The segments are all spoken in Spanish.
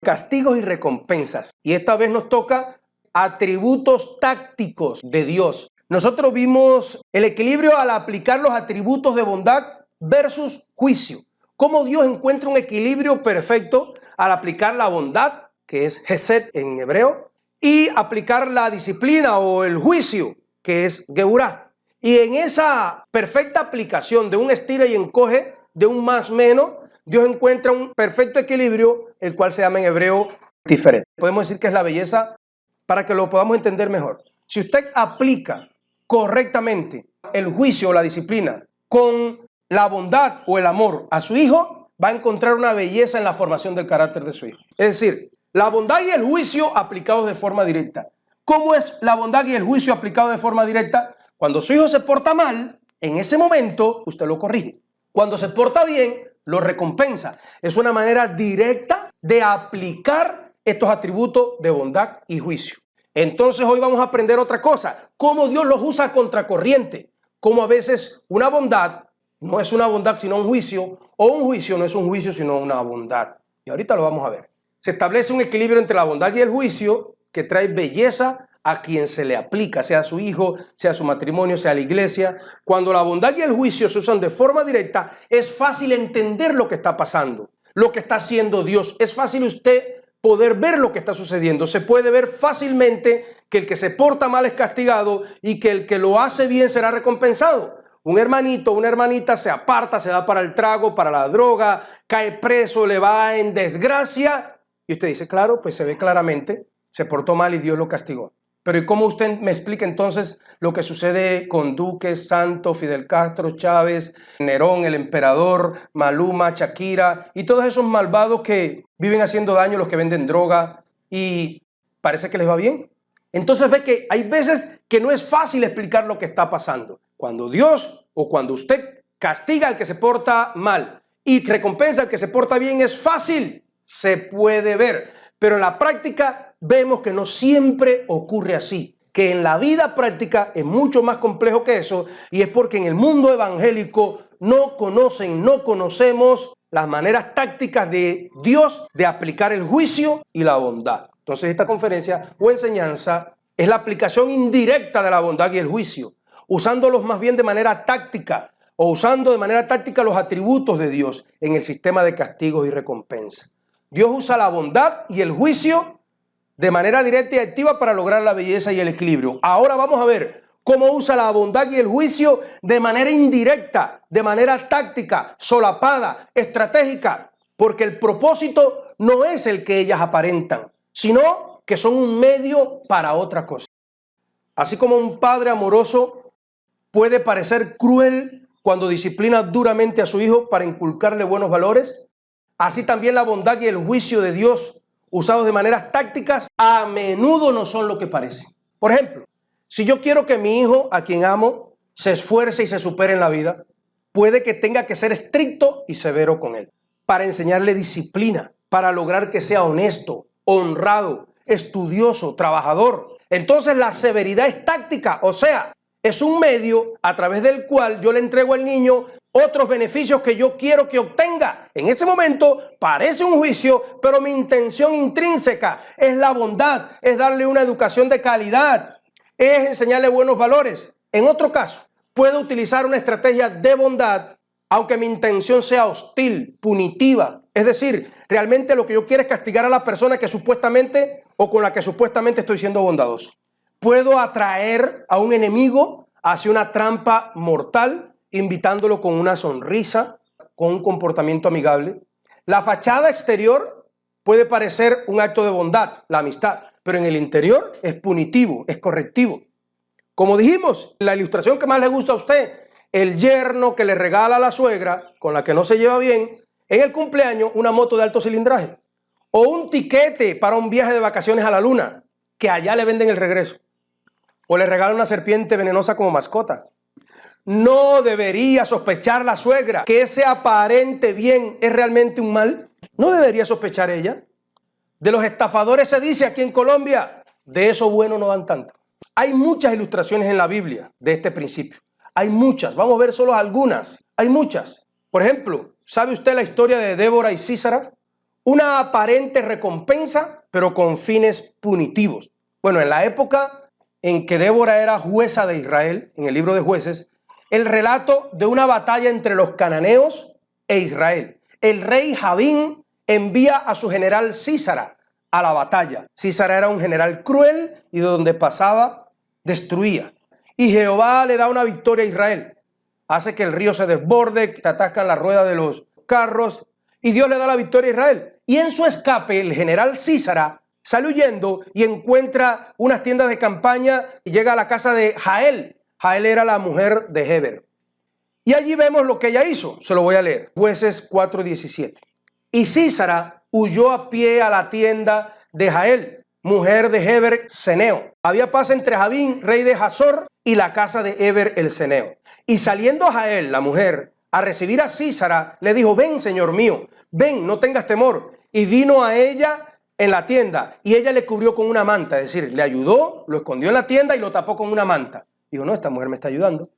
castigos y recompensas. Y esta vez nos toca atributos tácticos de Dios. Nosotros vimos el equilibrio al aplicar los atributos de bondad versus juicio. Cómo Dios encuentra un equilibrio perfecto al aplicar la bondad, que es Hesed en hebreo, y aplicar la disciplina o el juicio, que es Geburah. Y en esa perfecta aplicación de un estira y encoge, de un más menos, Dios encuentra un perfecto equilibrio, el cual se llama en hebreo Tiferet. Podemos decir que es la belleza para que lo podamos entender mejor. Si usted aplica correctamente el juicio o la disciplina con la bondad o el amor a su hijo, va a encontrar una belleza en la formación del carácter de su hijo. Es decir, la bondad y el juicio aplicados de forma directa. ¿Cómo es la bondad y el juicio aplicados de forma directa? Cuando su hijo se porta mal, en ese momento usted lo corrige. Cuando se porta bien, lo recompensa. Es una manera directa de aplicar estos atributos de bondad y juicio. Entonces hoy vamos a aprender otra cosa, cómo Dios los usa contracorriente, cómo a veces una bondad no es una bondad sino un juicio, o un juicio no es un juicio sino una bondad. Y ahorita lo vamos a ver. Se establece un equilibrio entre la bondad y el juicio que trae belleza a quien se le aplica, sea su hijo, sea su matrimonio, sea la iglesia. Cuando la bondad y el juicio se usan de forma directa, es fácil entender lo que está pasando, lo que está haciendo Dios. Es fácil usted poder ver lo que está sucediendo. Se puede ver fácilmente que el que se porta mal es castigado y que el que lo hace bien será recompensado. Un hermanito, una hermanita se aparta, se da para el trago, para la droga, cae preso, le va en desgracia. Y usted dice, claro, pues se ve claramente, se portó mal y Dios lo castigó. Pero ¿y cómo usted me explica entonces lo que sucede con Duque, Santos, Fidel Castro, Chávez, Nerón, el emperador, Maluma, Shakira y todos esos malvados que viven haciendo daño, los que venden droga y parece que les va bien? Entonces ve que hay veces que no es fácil explicar lo que está pasando. Cuando Dios o cuando usted castiga al que se porta mal y recompensa al que se porta bien es fácil, se puede ver. Pero en la práctica vemos que no siempre ocurre así, que en la vida práctica es mucho más complejo que eso, y es porque en el mundo evangélico no conocemos las maneras tácticas de Dios de aplicar el juicio y la bondad. Entonces esta conferencia o enseñanza es la aplicación indirecta de la bondad y el juicio, usándolos más bien de manera táctica o usando de manera táctica los atributos de Dios en el sistema de castigos y recompensa. Dios usa la bondad y el juicio de manera directa y activa para lograr la belleza y el equilibrio. Ahora vamos a ver cómo usa la bondad y el juicio de manera indirecta, de manera táctica, solapada, estratégica, porque el propósito no es el que ellas aparentan, sino que son un medio para otra cosa. Así como un padre amoroso puede parecer cruel cuando disciplina duramente a su hijo para inculcarle buenos valores, así también la bondad y el juicio de Dios usados de maneras tácticas a menudo no son lo que parece. Por ejemplo, si yo quiero que mi hijo, a quien amo, se esfuerce y se supere en la vida, puede que tenga que ser estricto y severo con él para enseñarle disciplina, para lograr que sea honesto, honrado, estudioso, trabajador. Entonces la severidad es táctica, o sea, es un medio a través del cual yo le entrego al niño otros beneficios que yo quiero que obtenga. En ese momento parece un juicio, pero mi intención intrínseca es la bondad, es darle una educación de calidad, es enseñarle buenos valores. En otro caso, puedo utilizar una estrategia de bondad, aunque mi intención sea hostil, punitiva. Es decir, realmente lo que yo quiero es castigar a la persona que supuestamente o con la que supuestamente estoy siendo bondadoso. Puedo atraer a un enemigo hacia una trampa mortal, invitándolo con una sonrisa, con un comportamiento amigable. La fachada exterior puede parecer un acto de bondad, la amistad, pero en el interior es punitivo, es correctivo. Como dijimos, la ilustración que más le gusta a usted, el yerno que le regala a la suegra, con la que no se lleva bien, en el cumpleaños una moto de alto cilindraje, o un tiquete para un viaje de vacaciones a la luna, que allá le venden el regreso, o le regalan una serpiente venenosa como mascota. ¿No debería sospechar la suegra que ese aparente bien es realmente un mal? ¿No debería sospechar ella? De los estafadores se dice aquí en Colombia, de eso bueno no dan tanto. Hay muchas ilustraciones en la Biblia de este principio. Hay muchas, vamos a ver solo algunas. Hay muchas. Por ejemplo, ¿sabe usted la historia de Débora y Sísara? una aparente recompensa, pero con fines punitivos. Bueno, en la época en que Débora era jueza de Israel, en el libro de Jueces, el relato de una batalla entre los cananeos e Israel. El rey Jabín envía a su general Sísara a la batalla. Sísara era un general cruel y de donde pasaba destruía. Y Jehová le da una victoria a Israel. Hace que el río se desborde, que atascan la rueda de los carros y Dios le da la victoria a Israel. Y en su escape el general Sísara sale huyendo y encuentra unas tiendas de campaña y llega a la casa de Jael. Jael era la mujer de Heber. Y allí vemos lo que ella hizo. Se lo voy a leer. Jueces 4:17. Y Sísara huyó a pie a la tienda de Jael, mujer de Heber Ceneo. Había paz entre Jabín, rey de Hazor, y la casa de Heber el Ceneo. Y saliendo Jael, la mujer, a recibir a Sísara, le dijo: ven, señor mío, ven, no tengas temor. Y vino a ella en la tienda, y ella le cubrió con una manta, es decir, le ayudó, lo escondió en la tienda y lo tapó con una manta. Dijo: no, esta mujer me está ayudando.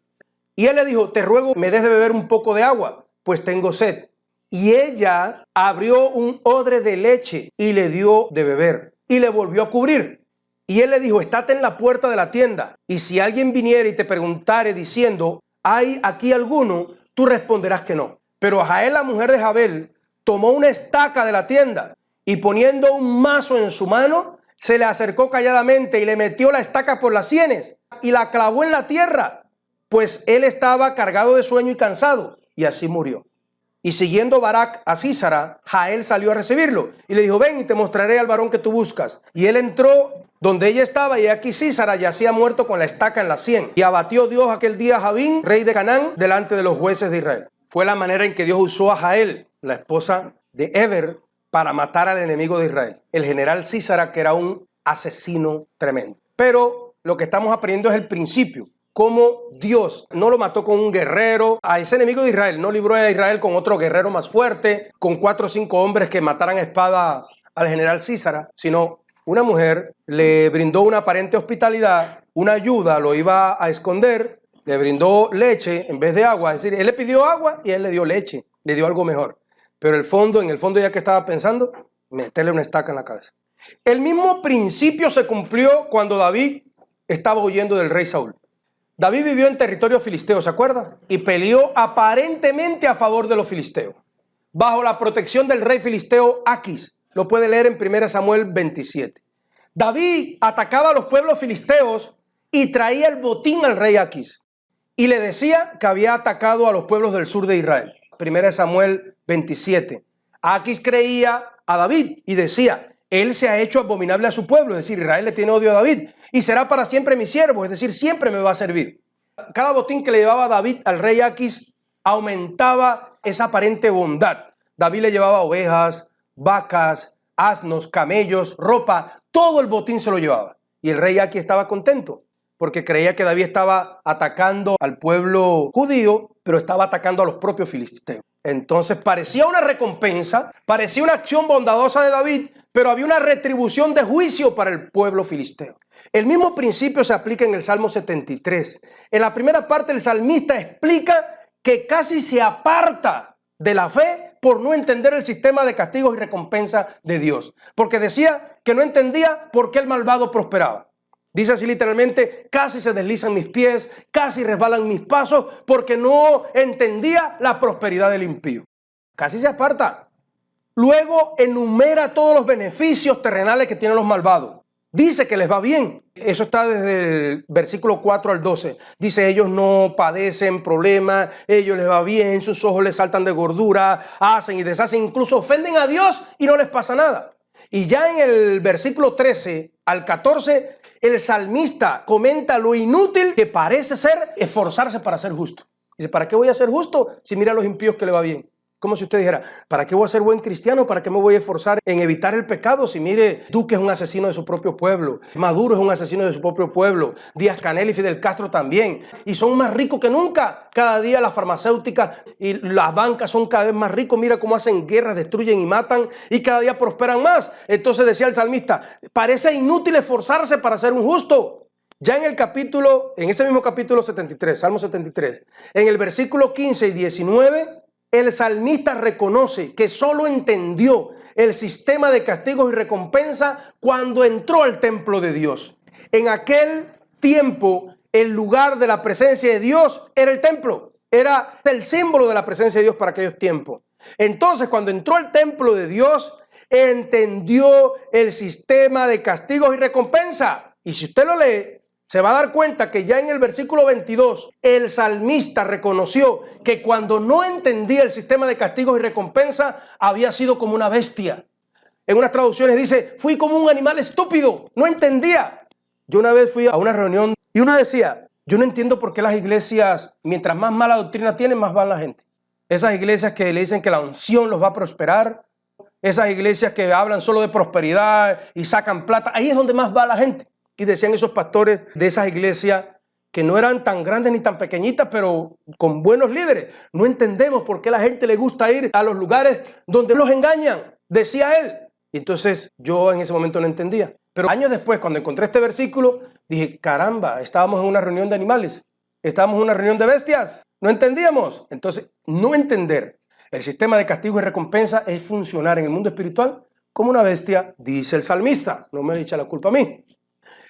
Y él le dijo: te ruego me des de beber un poco de agua, pues tengo sed. Y ella abrió un odre de leche y le dio de beber y le volvió a cubrir. Y él le dijo: estate en la puerta de la tienda, y si alguien viniera y te preguntare diciendo: ¿hay aquí alguno?, tú responderás que no. Pero Jael, la mujer de Jabel, tomó una estaca de la tienda y poniendo un mazo en su mano, se le acercó calladamente y le metió la estaca por las sienes y la clavó en la tierra, pues él estaba cargado de sueño y cansado, y así murió. Y siguiendo Barak a Sísara, Jael salió a recibirlo y le dijo: ven y te mostraré al varón que tú buscas. Y él entró donde ella estaba, y aquí Sísara yacía muerto con la estaca en la sien. Y abatió Dios aquel día a Jabín, rey de Canaán, delante de los jueces de Israel. Fue la manera en que Dios usó a Jael, la esposa de Heber, para matar al enemigo de Israel, el general Sísara, que era un asesino tremendo. Pero lo que estamos aprendiendo es el principio. Cómo Dios no lo mató con un guerrero, a ese enemigo de Israel, no libró a Israel con otro guerrero más fuerte, con 4 o 5 hombres que mataran a espada al general Sísara, sino una mujer le brindó una aparente hospitalidad, una ayuda, lo iba a esconder, le brindó leche en vez de agua, es decir, él le pidió agua y él le dio leche, le dio algo mejor. Pero en el fondo ya que estaba pensando, meterle una estaca en la cabeza. El mismo principio se cumplió cuando David estaba huyendo del rey Saúl. David vivió en territorio filisteo, ¿se acuerda? Y peleó aparentemente a favor de los filisteos, bajo la protección del rey filisteo Aquis. Lo puede leer en 1 Samuel 27. David atacaba a los pueblos filisteos y traía el botín al rey Aquis. Y le decía que había atacado a los pueblos del sur de Israel. 1 Samuel 27. Aquis creía a David y decía: él se ha hecho abominable a su pueblo, es decir, Israel le tiene odio a David, y será para siempre mi siervo, es decir, siempre me va a servir. Cada botín que le llevaba David al rey Aquis aumentaba esa aparente bondad. David le llevaba ovejas, vacas, asnos, camellos, ropa, todo el botín se lo llevaba. Y el rey Aquis estaba contento, porque creía que David estaba atacando al pueblo judío, pero estaba atacando a los propios filisteos. Entonces parecía una recompensa, parecía una acción bondadosa de David, pero había una retribución de juicio para el pueblo filisteo. El mismo principio se aplica en el Salmo 73. En la primera parte el salmista explica que casi se aparta de la fe por no entender el sistema de castigos y recompensa de Dios, porque decía que no entendía por qué el malvado prosperaba. Dice así literalmente: casi se deslizan mis pies, casi resbalan mis pasos, porque no entendía la prosperidad del impío. Casi se aparta. Luego enumera todos los beneficios terrenales que tienen los malvados. Dice que les va bien. Eso está desde el versículo 4 al 12. Dice: ellos no padecen problemas, ellos les va bien, sus ojos les saltan de gordura, hacen y deshacen, incluso ofenden a Dios y no les pasa nada. Y ya en el versículo 13 al 14, el salmista comenta lo inútil que parece ser esforzarse para ser justo. Dice: ¿para qué voy a ser justo si mira a los impíos que le va bien? Como si usted dijera: ¿para qué voy a ser buen cristiano? ¿Para qué me voy a esforzar en evitar el pecado? Si mire, Duque es un asesino de su propio pueblo, Maduro es un asesino de su propio pueblo, Díaz-Canel y Fidel Castro también, y son más ricos que nunca. Cada día las farmacéuticas y las bancas son cada vez más ricos. Mira cómo hacen guerras, destruyen y matan, y cada día prosperan más. Entonces decía el salmista: parece inútil esforzarse para ser un justo. Ya en ese mismo capítulo 73, Salmo 73, en el versículo 15 y 19, el salmista reconoce que solo entendió el sistema de castigos y recompensa cuando entró al templo de Dios. En aquel tiempo, el lugar de la presencia de Dios era el templo. Era el símbolo de la presencia de Dios para aquellos tiempos. Entonces, cuando entró al templo de Dios, entendió el sistema de castigos y recompensa. Y si usted lo lee, se va a dar cuenta que ya en el versículo 22, el salmista reconoció que cuando no entendía el sistema de castigos y recompensa, había sido como una bestia. En unas traducciones dice, fui como un animal estúpido, no entendía. Yo una vez fui a una reunión y una decía, yo no entiendo por qué las iglesias, mientras más mala doctrina tienen, más va la gente. Esas iglesias que le dicen que la unción los va a prosperar, esas iglesias que hablan solo de prosperidad y sacan plata, ahí es donde más va la gente. Y decían esos pastores de esas iglesias que no eran tan grandes ni tan pequeñitas, pero con buenos líderes. No entendemos por qué a la gente le gusta ir a los lugares donde los engañan, decía él. Y entonces yo en ese momento no entendía. Pero años después, cuando encontré este versículo, dije, caramba, estábamos en una reunión de animales, estábamos en una reunión de bestias, no entendíamos. Entonces, no entender el sistema de castigo y recompensa es funcionar en el mundo espiritual como una bestia, dice el salmista. No me echa la culpa a mí.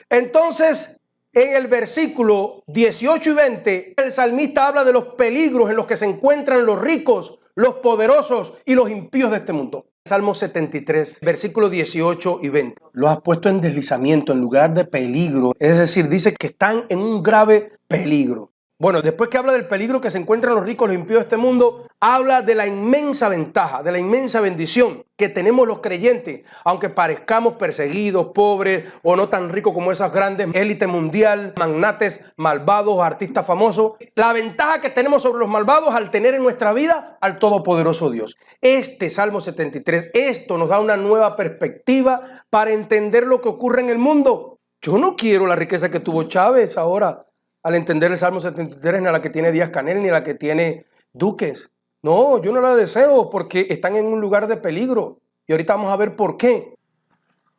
Entonces, en el versículo 18 y 20, el salmista habla de los peligros en los que se encuentran los ricos, los poderosos y los impíos de este mundo. Salmo 73, versículos 18 y 20. Los has puesto en deslizamiento, en lugar de peligro. Es decir, dice que están en un grave peligro. Bueno, después que habla del peligro que se encuentran los ricos, los impíos de este mundo, habla de la inmensa ventaja, de la inmensa bendición que tenemos los creyentes, aunque parezcamos perseguidos, pobres o no tan ricos como esas grandes élites mundial, magnates, malvados, artistas famosos. La ventaja que tenemos sobre los malvados al tener en nuestra vida al todopoderoso Dios. Este Salmo 73, esto nos da una nueva perspectiva para entender lo que ocurre en el mundo. Yo no quiero la riqueza que tuvo Chávez ahora, al entender el Salmo 73, ni a la que tiene Díaz-Canel, ni a la que tiene Duques. No, yo no la deseo porque están en un lugar de peligro. Y ahorita vamos a ver por qué.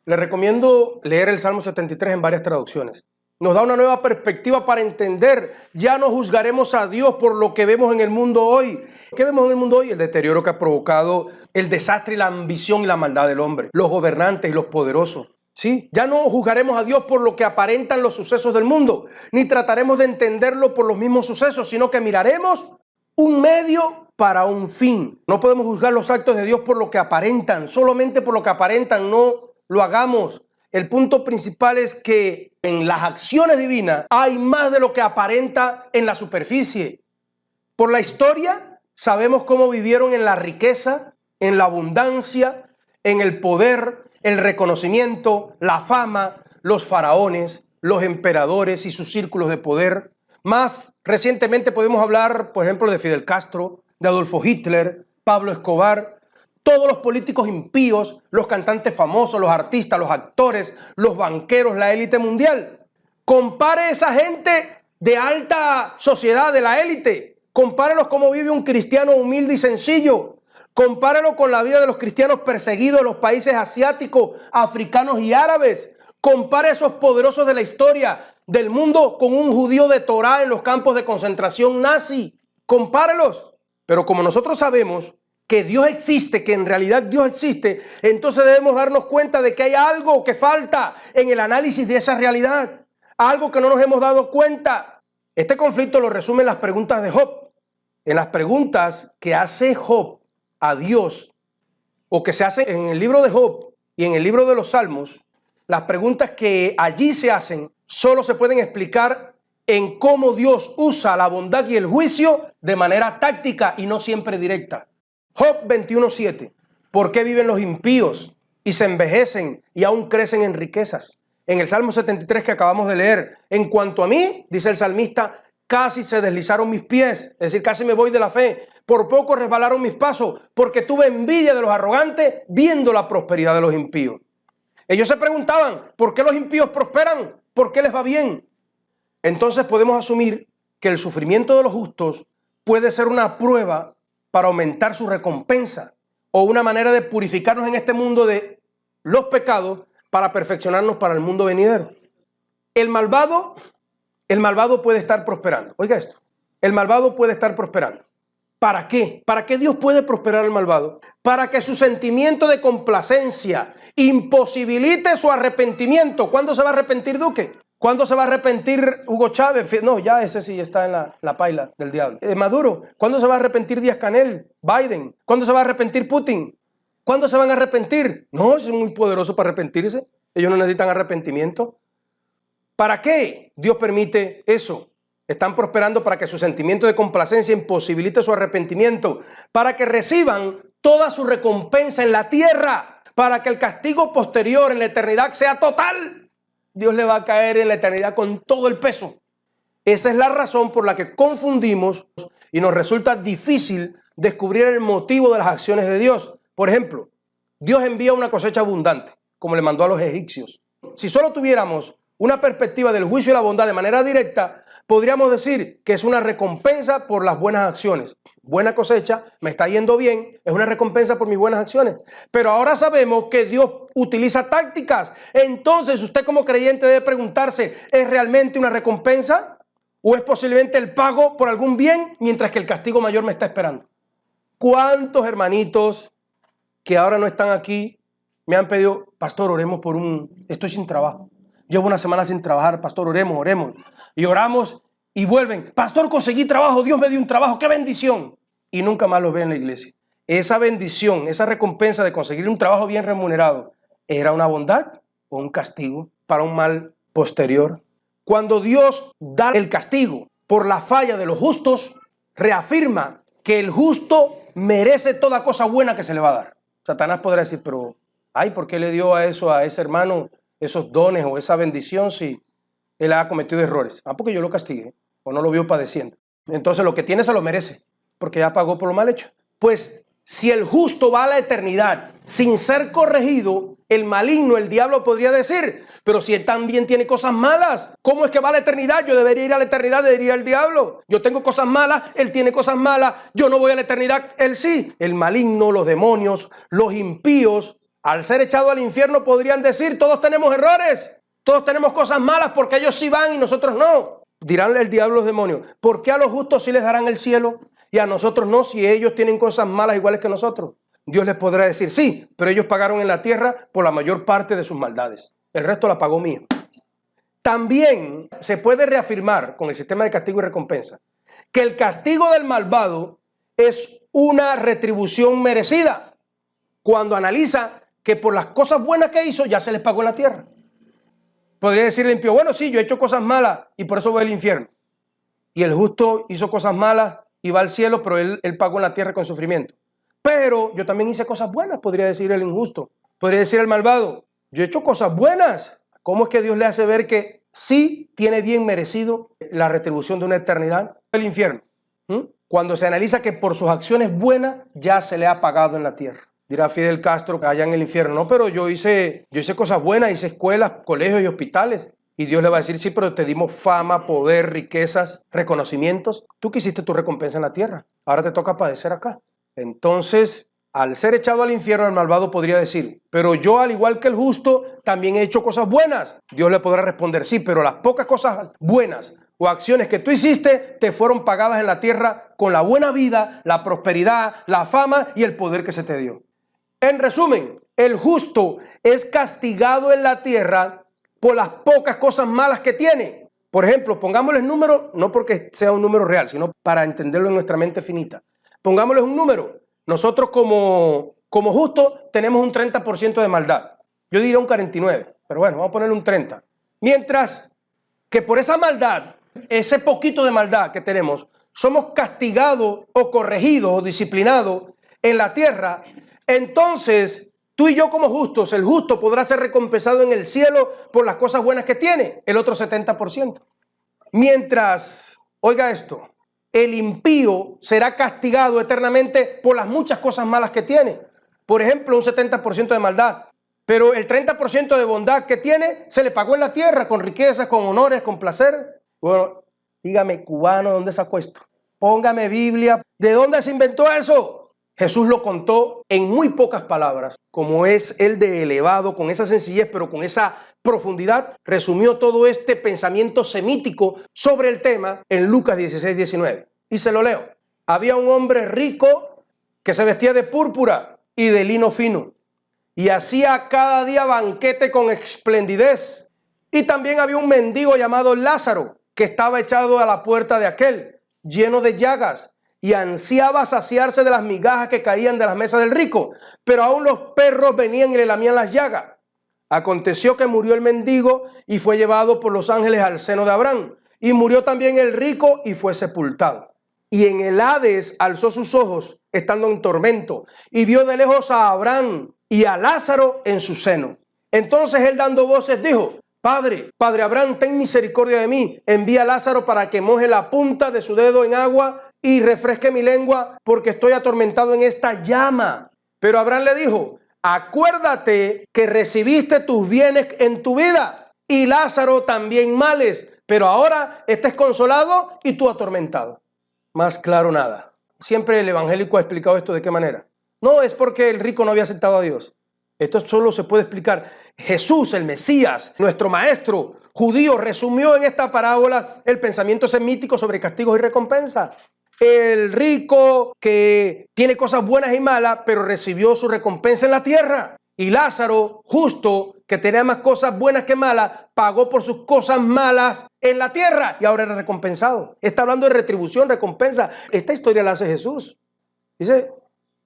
Les recomiendo leer el Salmo 73 en varias traducciones. Nos da una nueva perspectiva para entender. Ya no juzgaremos a Dios por lo que vemos en el mundo hoy. ¿Qué vemos en el mundo hoy? El deterioro que ha provocado el desastre y la ambición y la maldad del hombre. Los gobernantes y los poderosos. Sí, ya no juzgaremos a Dios por lo que aparentan los sucesos del mundo, ni trataremos de entenderlo por los mismos sucesos, sino que miraremos un medio para un fin. No podemos juzgar los actos de Dios por lo que aparentan, solamente por lo que aparentan, no lo hagamos. El punto principal es que en las acciones divinas hay más de lo que aparenta en la superficie. Por la historia sabemos cómo vivieron en la riqueza, en la abundancia, en el poder, el reconocimiento, la fama, los faraones, los emperadores y sus círculos de poder. Más recientemente podemos hablar, por ejemplo, de Fidel Castro, de Adolfo Hitler, Pablo Escobar, todos los políticos impíos, los cantantes famosos, los artistas, los actores, los banqueros, la élite mundial. Compare esa gente de alta sociedad, de la élite. Compárelos cómo vive un cristiano humilde y sencillo. Compáralo con la vida de los cristianos perseguidos en los países asiáticos, africanos y árabes. Compare a esos poderosos de la historia del mundo con un judío de Torá en los campos de concentración nazi. Compárelos. Pero como nosotros sabemos que Dios existe, que en realidad Dios existe, entonces debemos darnos cuenta de que hay algo que falta en el análisis de esa realidad. Algo que no nos hemos dado cuenta. Este conflicto lo resumen las preguntas de Job. En las preguntas que hace Job a Dios, o que se hace en el libro de Job y en el libro de los Salmos, las preguntas que allí se hacen solo se pueden explicar en cómo Dios usa la bondad y el juicio de manera táctica y no siempre directa. Job 21:7. ¿Por qué viven los impíos y se envejecen y aún crecen en riquezas? En el Salmo 73 que acabamos de leer, en cuanto a mí, dice el salmista, casi se deslizaron mis pies, es decir, casi me voy de la fe. Por poco resbalaron mis pasos, porque tuve envidia de los arrogantes viendo la prosperidad de los impíos. Ellos se preguntaban, ¿por qué los impíos prosperan? ¿Por qué les va bien? Entonces podemos asumir que el sufrimiento de los justos puede ser una prueba para aumentar su recompensa o una manera de purificarnos en este mundo de los pecados para perfeccionarnos para el mundo venidero. El malvado puede estar prosperando. Oiga esto, el malvado puede estar prosperando. ¿Para qué? ¿Para qué Dios puede prosperar al malvado? Para que su sentimiento de complacencia imposibilite su arrepentimiento. ¿Cuándo se va a arrepentir Duque? ¿Cuándo se va a arrepentir Hugo Chávez? No, ya ese sí está en la paila del diablo. Maduro. ¿Cuándo se va a arrepentir Díaz-Canel? Biden. ¿Cuándo se va a arrepentir Putin? ¿Cuándo se van a arrepentir? No, es muy poderoso para arrepentirse. Ellos no necesitan arrepentimiento. ¿Para qué Dios permite eso? Están prosperando para que su sentimiento de complacencia imposibilite su arrepentimiento, para que reciban toda su recompensa en la tierra, para que el castigo posterior en la eternidad sea total. Dios le va a caer en la eternidad con todo el peso. Esa es la razón por la que confundimos y nos resulta difícil descubrir el motivo de las acciones de Dios. Por ejemplo, Dios envía una cosecha abundante, como le mandó a los egipcios. Si solo tuviéramos una perspectiva del juicio y la bondad de manera directa, podríamos decir que es una recompensa por las buenas acciones. Buena cosecha, me está yendo bien, es una recompensa por mis buenas acciones. Pero ahora sabemos que Dios utiliza tácticas. Entonces usted como creyente debe preguntarse, ¿es realmente una recompensa? ¿O es posiblemente el pago por algún bien mientras que el castigo mayor me está esperando? ¿Cuántos hermanitos que ahora no están aquí me han pedido, pastor, oremos por estoy sin trabajo? Llevo una semana sin trabajar, pastor, oremos. Y oramos y vuelven, pastor, conseguí trabajo, Dios me dio un trabajo, qué bendición. Y nunca más los ve en la iglesia. Esa bendición, esa recompensa de conseguir un trabajo bien remunerado, ¿era una bondad o un castigo para un mal posterior? Cuando Dios da el castigo por la falla de los justos, reafirma que el justo merece toda cosa buena que se le va a dar. Satanás podrá decir, pero, ¿por qué le dio a ese hermano esos dones o esa bendición si él ha cometido errores? Porque yo lo castigué o no lo vio padeciendo. Entonces lo que tiene se lo merece porque ya pagó por lo mal hecho. Pues si el justo va a la eternidad sin ser corregido, el maligno, el diablo podría decir, pero si él también tiene cosas malas, ¿cómo es que va a la eternidad? Yo debería ir a la eternidad, diría el diablo. Yo tengo cosas malas, él tiene cosas malas, yo no voy a la eternidad, él sí. El maligno, los demonios, los impíos, al ser echado al infierno podrían decir, todos tenemos errores, todos tenemos cosas malas porque ellos sí van y nosotros no. Dirán el diablo, los demonios, ¿por qué a los justos sí les darán el cielo y a nosotros no si ellos tienen cosas malas iguales que nosotros? Dios les podrá decir, sí, pero ellos pagaron en la tierra por la mayor parte de sus maldades. El resto la pagó mío. También se puede reafirmar con el sistema de castigo y recompensa que el castigo del malvado es una retribución merecida cuando analiza que por las cosas buenas que hizo ya se les pagó en la tierra. Podría decir el impío, bueno, sí, yo he hecho cosas malas y por eso voy al infierno. Y el justo hizo cosas malas y va al cielo, pero él pagó en la tierra con sufrimiento. Pero yo también hice cosas buenas, podría decir el injusto. Podría decir el malvado, yo he hecho cosas buenas. ¿Cómo es que Dios le hace ver que sí tiene bien merecido la retribución de una eternidad? El infierno. Cuando se analiza que por sus acciones buenas ya se le ha pagado en la tierra. Dirá Fidel Castro que allá en el infierno, no, pero yo hice cosas buenas, hice escuelas, colegios y hospitales. Y Dios le va a decir, sí, pero te dimos fama, poder, riquezas, reconocimientos. Tú quisiste tu recompensa en la tierra. Ahora te toca padecer acá. Entonces, al ser echado al infierno, el malvado podría decir, pero yo, al igual que el justo, también he hecho cosas buenas. Dios le podrá responder, sí, pero las pocas cosas buenas o acciones que tú hiciste te fueron pagadas en la tierra con la buena vida, la prosperidad, la fama y el poder que se te dio. En resumen, el justo es castigado en la tierra por las pocas cosas malas que tiene. Por ejemplo, pongámosle el número, no porque sea un número real, sino para entenderlo en nuestra mente finita. Pongámosles un número. Nosotros como justos tenemos un 30% de maldad. Yo diría un 49%, pero bueno, vamos a ponerle un 30%. Mientras que por esa maldad, ese poquito de maldad que tenemos, somos castigados o corregidos o disciplinados en la tierra, entonces tú y yo como justos, el justo podrá ser recompensado en el cielo por las cosas buenas que tiene, el otro 70%. Mientras, oiga esto, el impío será castigado eternamente por las muchas cosas malas que tiene. Por ejemplo, un 70% de maldad. Pero el 30% de bondad que tiene se le pagó en la tierra con riquezas, con honores, con placer. Bueno, dígame, cubano, ¿dónde sacó esto? Póngame Biblia. ¿De dónde se inventó eso? Jesús lo contó en muy pocas palabras. Como es él de elevado, con esa sencillez, pero con esa profundidad, resumió todo este pensamiento semítico sobre el tema en Lucas 16:19. Y se lo leo. había un hombre rico que se vestía de púrpura y de lino fino y hacía cada día banquete con esplendidez. Y también había un mendigo llamado Lázaro que estaba echado a la puerta de aquel, lleno de llagas, y ansiaba saciarse de las migajas que caían de las mesas del rico, pero aún los perros venían y le lamían las llagas. Aconteció que murió el mendigo y fue llevado por los ángeles al seno de Abraham, y murió también el rico y fue sepultado. Y en el Hades alzó sus ojos, estando en tormento, y vio de lejos a Abraham y a Lázaro en su seno. Entonces él, dando voces, dijo: Padre Abraham, ten misericordia de mí, envía a Lázaro para que moje la punta de su dedo en agua y refresque mi lengua, porque estoy atormentado en esta llama. Pero Abraham le dijo: acuérdate que recibiste tus bienes en tu vida, y Lázaro también males, pero ahora estés consolado y tú atormentado. Más claro nada. Siempre el evangélico ha explicado esto de qué manera. No es porque el rico no había aceptado a Dios. Esto solo se puede explicar. Jesús, el Mesías, nuestro maestro judío, resumió en esta parábola el pensamiento semítico sobre castigos y recompensas. El rico que tiene cosas buenas y malas, pero recibió su recompensa en la tierra. Y Lázaro, justo, que tenía más cosas buenas que malas, pagó por sus cosas malas en la tierra y ahora era recompensado. Está hablando de retribución, recompensa. Esta historia la hace Jesús. Dice: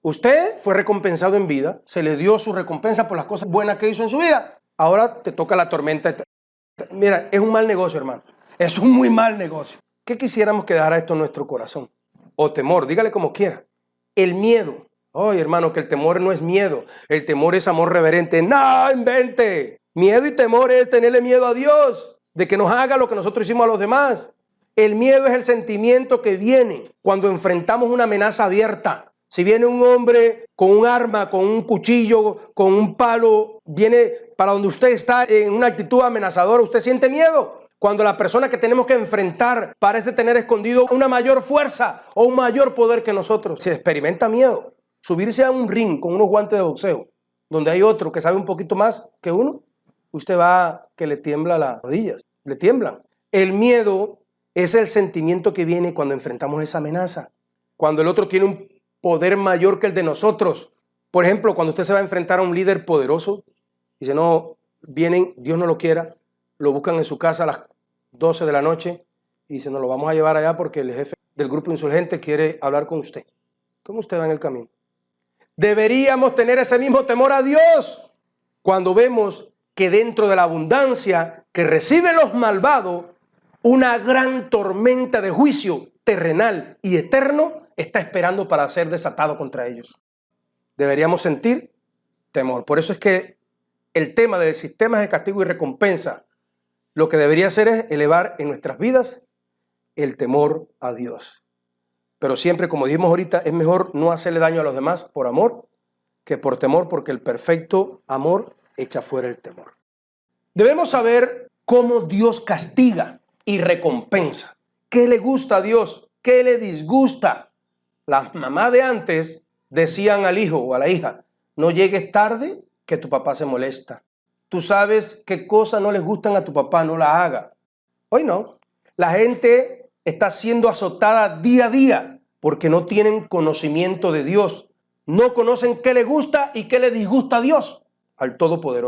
usted fue recompensado en vida, se le dio su recompensa por las cosas buenas que hizo en su vida. Ahora te toca la tormenta. Mira, es un mal negocio, hermano. Es un muy mal negocio. ¿Qué quisiéramos que dejara esto en nuestro corazón? O temor, dígale como quiera. El miedo. Ay, hermano, que el temor no es miedo. El temor es amor reverente. ¡No, invente! Miedo y temor es tenerle miedo a Dios, de que nos haga lo que nosotros hicimos a los demás. El miedo es el sentimiento que viene cuando enfrentamos una amenaza abierta. Si viene un hombre con un arma, con un cuchillo, con un palo, viene para donde usted está en una actitud amenazadora, usted siente miedo. Cuando la persona que tenemos que enfrentar parece tener escondido una mayor fuerza o un mayor poder que nosotros, se experimenta miedo. Subirse a un ring con unos guantes de boxeo, donde hay otro que sabe un poquito más que uno, usted va que le tiembla las rodillas, le tiemblan. El miedo es el sentimiento que viene cuando enfrentamos esa amenaza, cuando el otro tiene un poder mayor que el de nosotros. Por ejemplo, cuando usted se va a enfrentar a un líder poderoso, dice: no, vienen, Dios no lo quiera, lo buscan en su casa a las 12 de la noche y dice: no, lo vamos a llevar allá porque el jefe del grupo insurgente quiere hablar con usted. ¿Cómo usted va en el camino? Deberíamos tener ese mismo temor a Dios cuando vemos que dentro de la abundancia que reciben los malvados, una gran tormenta de juicio terrenal y eterno está esperando para ser desatado contra ellos. Deberíamos sentir temor. Por eso es que el tema de sistemas de castigo y recompensa, lo que debería hacer es elevar en nuestras vidas el temor a Dios. Pero siempre, como dijimos ahorita, es mejor no hacerle daño a los demás por amor que por temor, porque el perfecto amor echa fuera el temor. Debemos saber cómo Dios castiga y recompensa. ¿Qué le gusta a Dios? ¿Qué le disgusta? Las mamás de antes decían al hijo o a la hija: no llegues tarde, que tu papá se molesta. Tú sabes qué cosas no les gustan a tu papá, no la haga. Hoy no. La gente está siendo azotada día a día porque no tienen conocimiento de Dios. No conocen qué le gusta y qué le disgusta a Dios, al Todopoderoso.